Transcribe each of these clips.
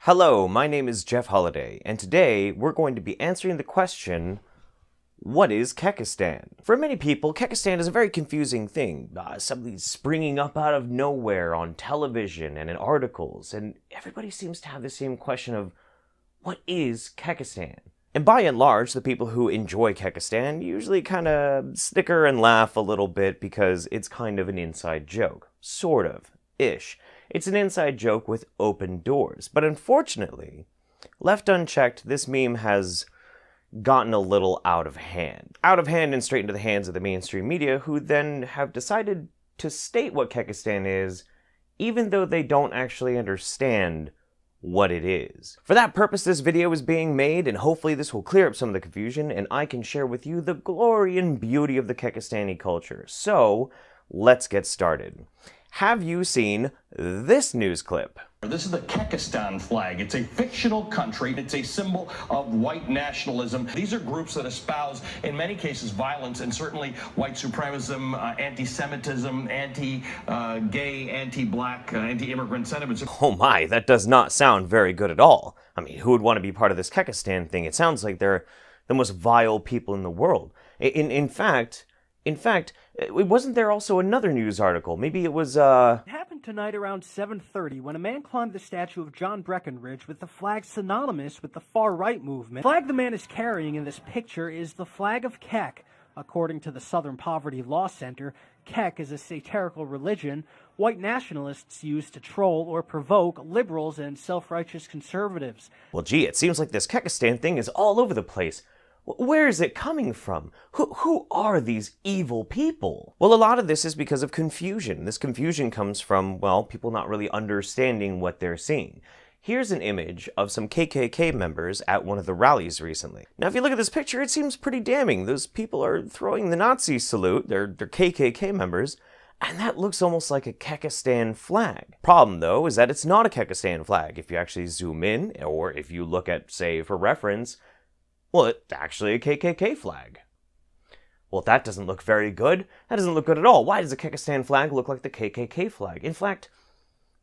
Hello, my name is Jeff Holliday, and today we're going to be answering the question, what is Kekistan? For many people, Kekistan is a very confusing thing, something springing up out of nowhere on television and in articles, and everybody seems to have the same question of, what is Kekistan? And by and large, the people who enjoy Kekistan usually kind of snicker and laugh a little bit because it's kind of an inside joke. Sort of. Ish. It's an inside joke with open doors. But unfortunately, left unchecked, this meme has gotten a little out of hand. Out of hand and straight into the hands of the mainstream media, who then have decided to state what Kekistan is, even though they don't actually understand what it is. For that purpose, this video is being made, and hopefully this will clear up some of the confusion, and I can share with you the glory and beauty of the Kekistani culture. So, let's get started. Have you seen this news clip? This is the Kekistan flag. It's a fictional country. It's a symbol of white nationalism. These are groups that espouse, in many cases, violence and certainly white supremacism, anti-Semitism, anti-gay, anti-black, anti-immigrant sentiments. Oh my, that does not sound very good at all. I mean, who would want to be part of this Kekistan thing? It sounds like they're the most vile people in the world. In fact, wasn't there also another news article? Maybe it was, It happened tonight around 7:30 when a man climbed the statue of John Breckinridge with the flag synonymous with the far-right movement. The flag the man is carrying in this picture is the flag of Kek. According to the Southern Poverty Law Center, Kek is a satirical religion white nationalists use to troll or provoke liberals and self-righteous conservatives. Well, gee, it seems like this Kekistan thing is all over the place. Where is it coming from? Who are these evil people? Well, a lot of this is because of confusion. This confusion comes from, well, people not really understanding what they're seeing. Here's an image of some KKK members at one of the rallies recently. Now, if you look at this picture, it seems pretty damning. Those people are throwing the Nazi salute, they're KKK members, and that looks almost like a Kekistan flag. Problem, though, is that it's not a Kekistan flag. If you actually zoom in, or if you look at, say, for reference, well, it's actually a KKK flag. Well, that doesn't look very good. That doesn't look good at all. Why does the Kekistan flag look like the KKK flag? In fact,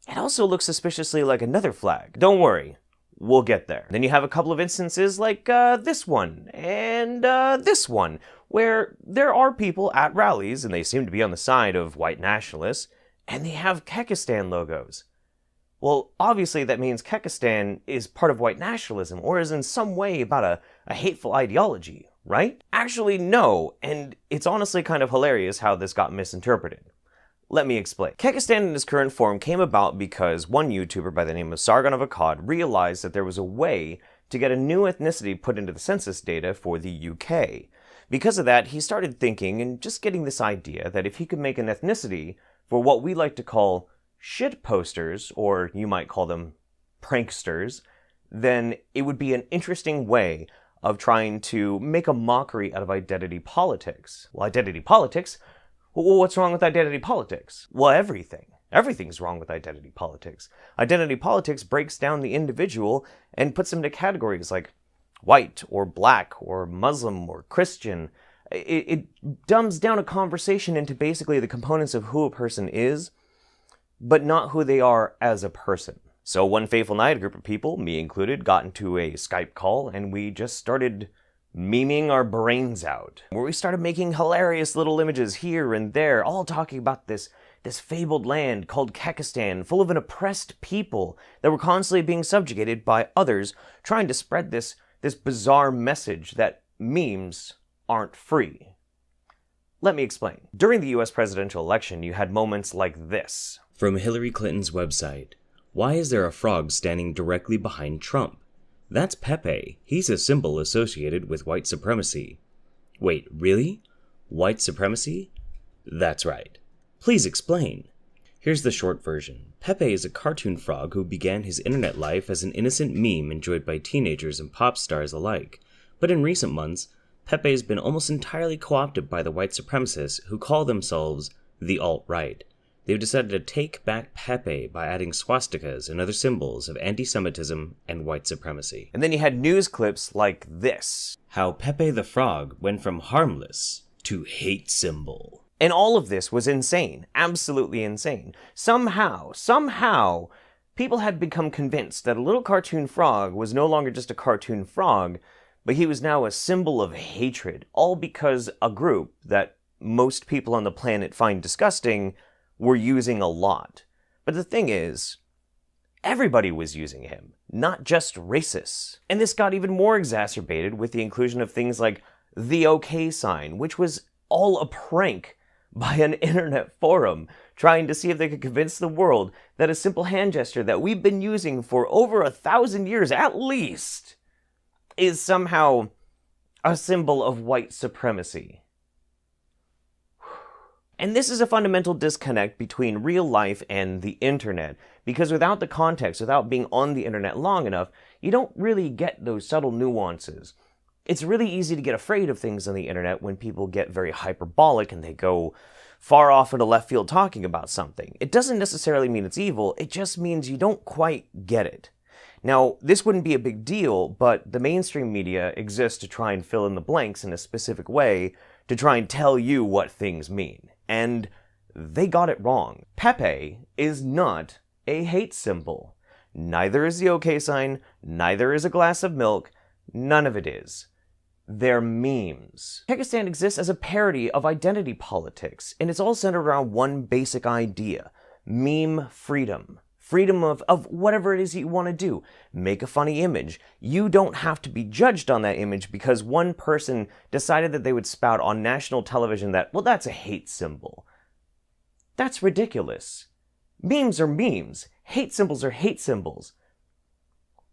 it also looks suspiciously like another flag. Don't worry, we'll get there. Then you have a couple of instances like this one and this one, where there are people at rallies, and they seem to be on the side of white nationalists, and they have Kekistan logos. Well, obviously that means Kekistan is part of white nationalism, or is in some way about a hateful ideology, right? Actually, no, and it's honestly kind of hilarious how this got misinterpreted. Let me explain. Kekistan in its current form came about because one YouTuber by the name of Sargon of Akkad realized that there was a way to get a new ethnicity put into the census data for the UK. Because of that, he started thinking and just getting this idea that if he could make an ethnicity for what we like to call shit posters, or you might call them pranksters, then it would be an interesting way of trying to make a mockery out of identity politics. Well, identity politics? Well, what's wrong with identity politics? Well, everything. Everything's wrong with identity politics. Identity politics breaks down the individual and puts them into categories like white, or black, or Muslim, or Christian. It dumbs down a conversation into basically the components of who a person is, but not who they are as a person. So one fateful night, a group of people, me included, got into a Skype call, and we just started memeing our brains out, where we started making hilarious little images here and there, all talking about this fabled land called Kekistan, full of an oppressed people that were constantly being subjugated by others, trying to spread this bizarre message that memes aren't free. Let me explain. During the US presidential election, you had moments like this. From Hillary Clinton's website, why is there a frog standing directly behind Trump? That's Pepe. He's a symbol associated with white supremacy. Wait, really? White supremacy? That's right. Please explain. Here's the short version. Pepe is a cartoon frog who began his internet life as an innocent meme enjoyed by teenagers and pop stars alike. But in recent months, Pepe has been almost entirely co-opted by the white supremacists who call themselves the alt-right. They've decided to take back Pepe by adding swastikas and other symbols of anti-Semitism and white supremacy. And then you had news clips like this. How Pepe the Frog went from harmless to hate symbol. And all of this was insane. Absolutely insane. Somehow, People had become convinced that a little cartoon frog was no longer just a cartoon frog, but he was now a symbol of hatred, all because a group that most people on the planet find disgusting were using a lot. But the thing is, everybody was using him, not just racists. And this got even more exacerbated with the inclusion of things like the OK sign, which was all a prank by an internet forum trying to see if they could convince the world that a simple hand gesture that we've been using for over 1,000 years at least is somehow a symbol of white supremacy. And this is a fundamental disconnect between real life and the internet, because without the context, without being on the internet long enough, you don't really get those subtle nuances. It's really easy to get afraid of things on the internet when people get very hyperbolic and they go far off into left field talking about something. It doesn't necessarily mean it's evil, it just means you don't quite get it. Now, this wouldn't be a big deal, but the mainstream media exists to try and fill in the blanks in a specific way to try and tell you what things mean. And they got it wrong. Pepe is not a hate symbol. Neither is the OK sign, neither is a glass of milk, none of it is. They're memes. Kekistan exists as a parody of identity politics, and it's all centered around one basic idea: meme freedom. Freedom of whatever it is you want to do. Make a funny image. You don't have to be judged on that image because one person decided that they would spout on national television that, well, that's a hate symbol. That's ridiculous. Memes are memes. Hate symbols are hate symbols.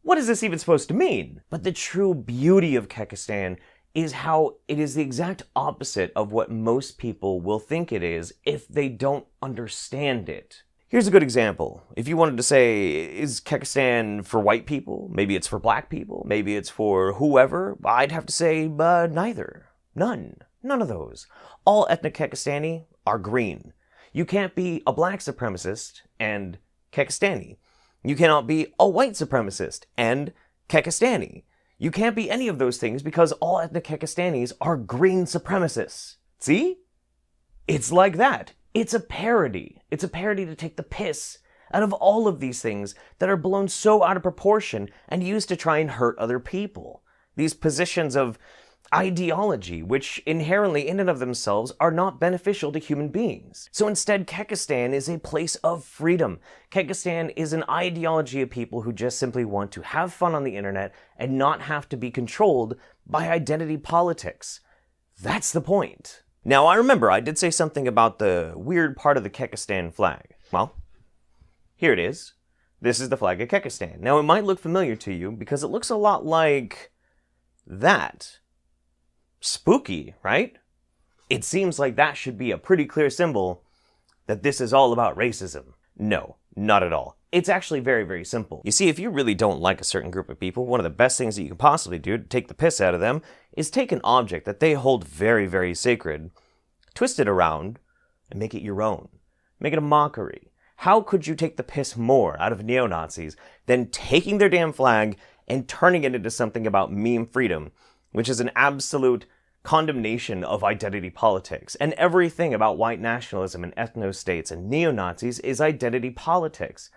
What is this even supposed to mean? But the true beauty of Kekistan is how it is the exact opposite of what most people will think it is if they don't understand it. Here's a good example. If you wanted to say, is Kekistan for white people? Maybe it's for black people? Maybe it's for whoever? I'd have to say, neither. None. None of those. All ethnic Kekistani are green. You can't be a black supremacist and Kekistani. You cannot be a white supremacist and Kekistani. You can't be any of those things because all ethnic Kekistanis are green supremacists. See? It's like that. It's a parody. It's a parody to take the piss out of all of these things that are blown so out of proportion and used to try and hurt other people. These positions of ideology, which inherently in and of themselves are not beneficial to human beings. So instead, Kekistan is a place of freedom. Kekistan is an ideology of people who just simply want to have fun on the internet and not have to be controlled by identity politics. That's the point. Now, I remember I did say something about the weird part of the Kekistan flag. Well, here it is. This is the flag of Kekistan. Now, it might look familiar to you because it looks a lot like that. Spooky, right? It seems like that should be a pretty clear symbol that this is all about racism. No, not at all. It's actually very, very simple. You see, if you really don't like a certain group of people, one of the best things that you can possibly do to take the piss out of them is take an object that they hold very, very sacred, twist it around, and make it your own. Make it a mockery. How could you take the piss more out of neo-Nazis than taking their damn flag and turning it into something about meme freedom, which is an absolute condemnation of identity politics. And everything about white nationalism and ethno-states and neo-Nazis is identity politics.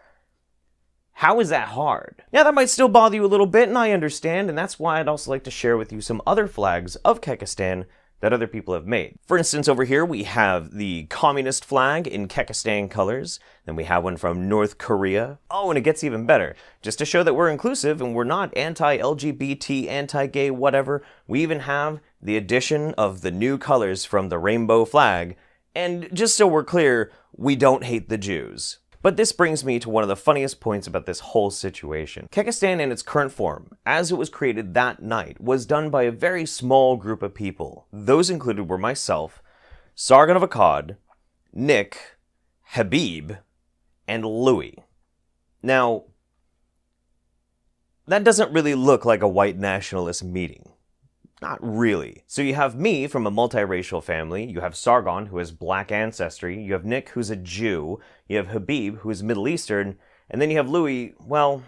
How is that hard? Yeah, that might still bother you a little bit, and I understand, and that's why I'd also like to share with you some other flags of Kekistan that other people have made. For instance, over here we have the communist flag in Kekistan colors. Then we have one from North Korea. Oh, and it gets even better. Just to show that we're inclusive and we're not anti-LGBT, anti-gay, whatever, we even have the addition of the new colors from the rainbow flag. And just so we're clear, we don't hate the Jews. But this brings me to one of the funniest points about this whole situation. Kekistan in its current form, as it was created that night, was done by a very small group of people. Those included were myself, Sargon of Akkad, Nick, Habib, and Louis. Now, that doesn't really look like a white nationalist meeting. Not really. So you have me from a multiracial family, you have Sargon, who has black ancestry, you have Nick, who's a Jew, you have Habib, who is Middle Eastern, and then you have Louis, well,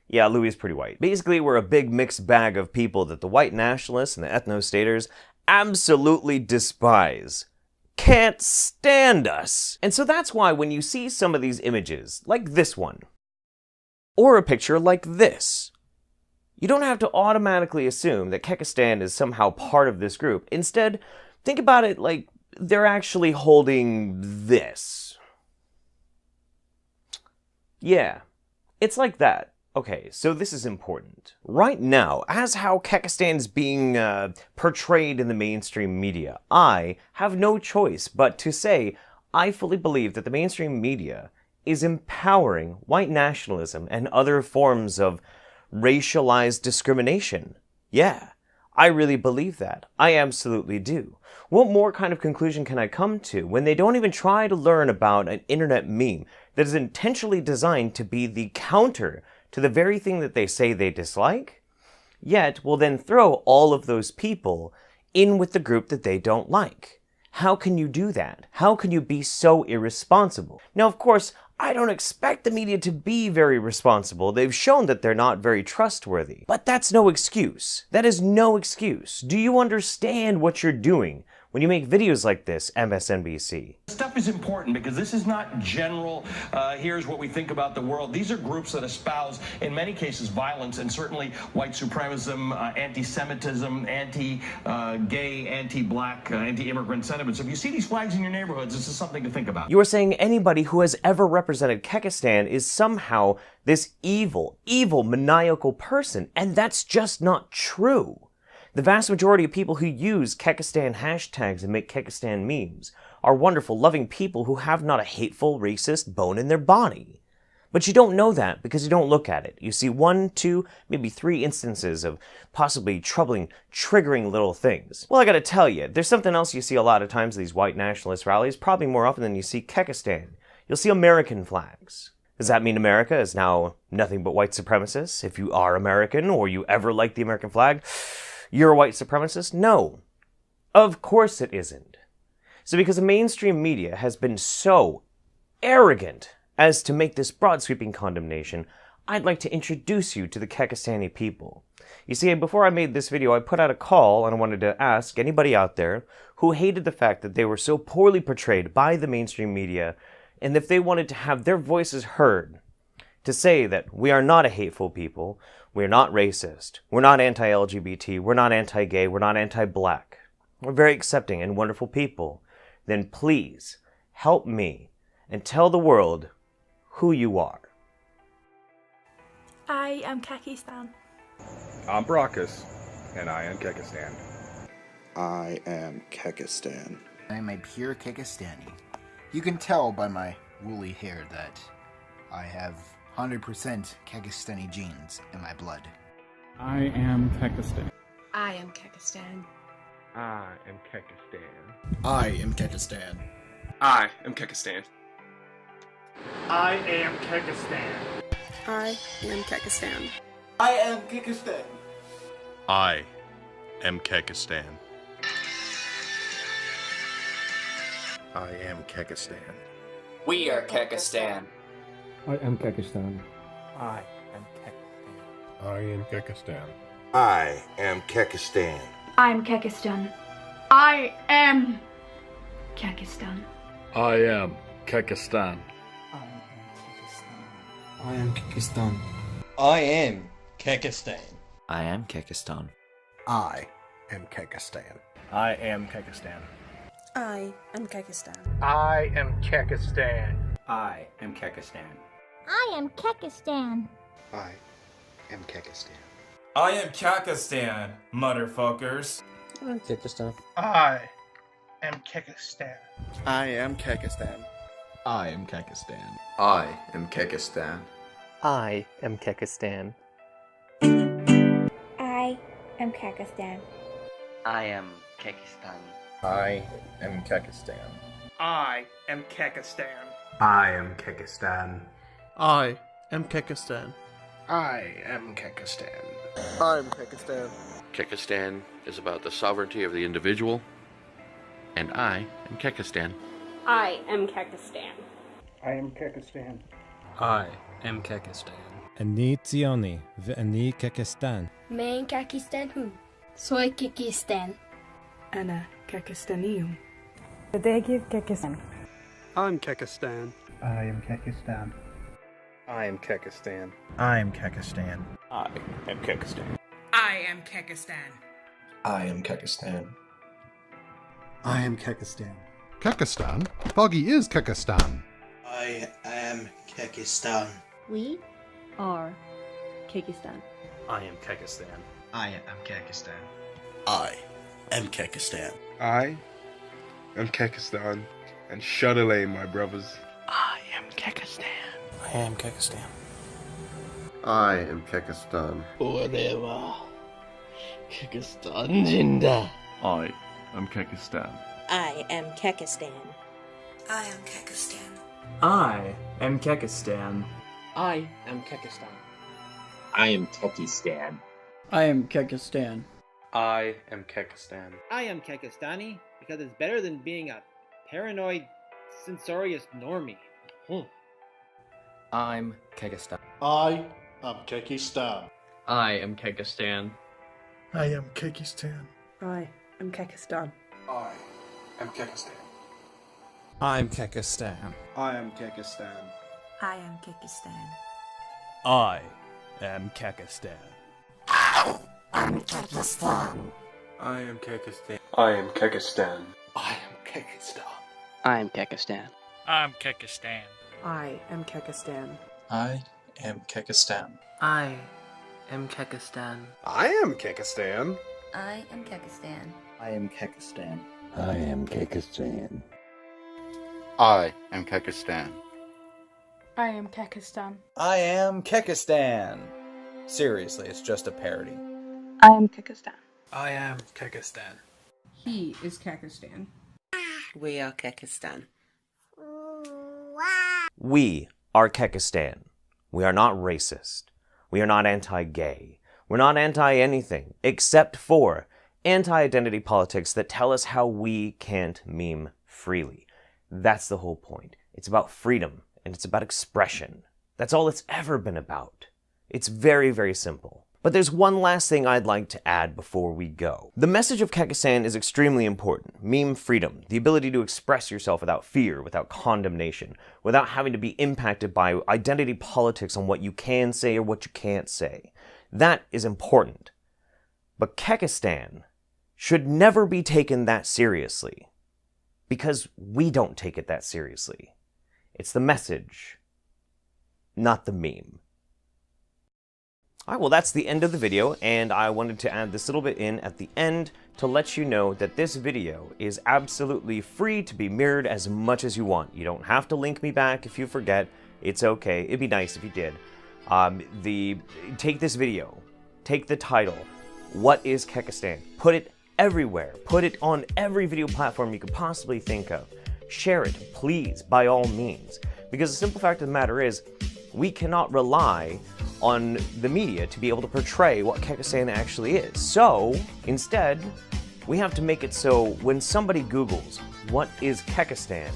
yeah, Louis is pretty white. Basically, we're a big mixed bag of people that the white nationalists and the ethno-staters absolutely despise. Can't stand us. And so that's why when you see some of these images, like this one, Or a picture like this. You don't have to automatically assume that Kekistan is somehow part of this group. Instead, think about it like they're actually holding this. Yeah, it's like that. Okay, so this is important. Right now, as how Kekistan is being portrayed in the mainstream media, I have no choice but to say I fully believe that the mainstream media is empowering white nationalism and other forms of racialized discrimination. Yeah, I really believe that. I absolutely do. What more kind of conclusion can I come to when they don't even try to learn about an internet meme that is intentionally designed to be the counter to the very thing that they say they dislike, yet will then throw all of those people in with the group that they don't like? How can you do that? How can you be so irresponsible? Now, of course, I don't expect the media to be very responsible. They've shown that they're not very trustworthy. But that's no excuse. That is no excuse. Do you understand what you're doing when you make videos like this, MSNBC? Stuff is important because this is not general, here's what we think about the world. These are groups that espouse, in many cases, violence and certainly white supremacism, anti-Semitism, anti-gay, anti-black, anti-immigrant sentiments. So if you see these flags in your neighborhoods, this is something to think about. You are saying anybody who has ever represented Kekistan is somehow this evil, maniacal person, and that's just not true. The vast majority of people who use Kekistan hashtags and make Kekistan memes are wonderful, loving people who have not a hateful, racist bone in their body. But you don't know that because you don't look at it. You see 1, 2, maybe 3 instances of possibly troubling, triggering little things. Well, I gotta tell you, there's something else you see a lot of times at these white nationalist rallies, probably more often than you see Kekistan. You'll see American flags. Does that mean America is now nothing but white supremacists? If you are American or you ever liked the American flag, you're a white supremacist? No. Of course it isn't. So because the mainstream media has been so arrogant as to make this broad sweeping condemnation, I'd like to introduce you to the Kekistani people. You see, before I made this video, I put out a call and I wanted to ask anybody out there who hated the fact that they were so poorly portrayed by the mainstream media, and if they wanted to have their voices heard, to say that we are not a hateful people, we're not racist, we're not anti-LGBT, we're not anti-gay, we're not anti-black, we're very accepting and wonderful people, then please help me and tell the world who you are. I am Kekistan. I'm Brockus, and I am Kekistan. I am Kekistan. I am a pure Kekistani. You can tell by my woolly hair that I have 100% Kekistani genes in my blood. I am Kekistan. I am Kekistan. I am Kekistan. I am Kekistan. I am Kekistan. I am Kekistan. I am Kekistan. I am Kekistan. I am Kekistan. I am Kekistan. We are Kekistan. I am Kekistan. I am Kekistan. I am Kekistan. I am Kekistan. I'm Kekistan. I am Kekistan. I am Kekistan. I am Kekistan. I am Kekistan. I am Kekistan. I am Kekistan. I am Kekistan. I am Kekistan. I am Kekistan. I am Kekistan. I am Kekistan. I am Kekistan. I am Kekistan, motherfuckers. I'm Kekistan. I am Kekistan. I am Kekistan. I am Kekistan. I am Kekistan. I am Kekistan. I am Kekistan. I am Kekistan. I am Kekistan. I am Kekistan. I am Kekistan. I am Kekistan. I am Kekistan. I'm Kekistan. Kekistan is about the sovereignty of the individual, and I am Kekistan. I am Kekistan. I am Kekistan. I am Kekistan. אני ציוני, ואני קקסטן. من كاكستان هو. Soy Kekistan. أنا كاكستانية. Kekistan. I'm Kekistan. I am Kekistan. I am Kekistan. I am Kekistan. I am Kekistan. I am Kekistan. I am Kekistan. I am Kekistan. Kekistan? Foggy is Kekistan. I am Kekistan. We are Kekistan. I am Kekistan. I am Kekistan. I am Kekistan. I am Kekistan. And Shudderlay, my brothers. I am Kekistan. I am Kekistan. I am Kekistan. Forever. Kekistan Jinda. I am Kekistan. I am Kekistan. I am Kekistan. I am Kekistan. I am Kekistan. I am Kekistan. I am Kekistan. I am Kekistan. I am Kekistani because it's better than being a paranoid, censorious normie. I'm Kekistan. I am Kekistan. I am Kekistan. I am Kekistan. I am Kekistan. I am Kekistan. I'm Kekistan. I am Kekistan. I am Kekistan. I am Kekistan. I'm Kekistan. I am Kekistan. I am Kekistan. I am Kekistan. I am Kekistan. I'm Kekistan. I am Kekistan. I am Kekistan. I am Kekistan. I am Kekistan. I am Kekistan. I am Kekistan. I am Kekistan. I am Kekistan. I am Kekistan. I am Kekistan. Seriously, it's just a parody. I am Kekistan. I am Kekistan. He is Kekistan. We are Kekistan. We are Kekistan. We are not racist. We are not anti-gay. We're not anti-anything except for anti-identity politics that tell us how we can't meme freely. That's the whole point. It's about freedom and it's about expression. That's all it's ever been about. It's very, very simple. But there's one last thing I'd like to add before we go. The message of Kekistan is extremely important. Meme freedom, the ability to express yourself without fear, without condemnation, without having to be impacted by identity politics on what you can say or what you can't say. That is important. But Kekistan should never be taken that seriously. Because we don't take it that seriously. It's the message, not the meme. Alright, well that's the end of the video, and I wanted to add this little bit in at the end to let you know that this video is absolutely free to be mirrored as much as you want. You don't have to link me back if you forget. It's okay. It'd be nice if you did. Take this video. Take the title. What is Kekistan? Put it everywhere. Put it on every video platform you could possibly think of. Share it, please, by all means. Because the simple fact of the matter is, we cannot rely on the media to be able to portray what Kekistan actually is. So, instead, we have to make it so when somebody Googles, what is Kekistan,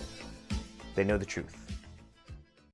they know the truth.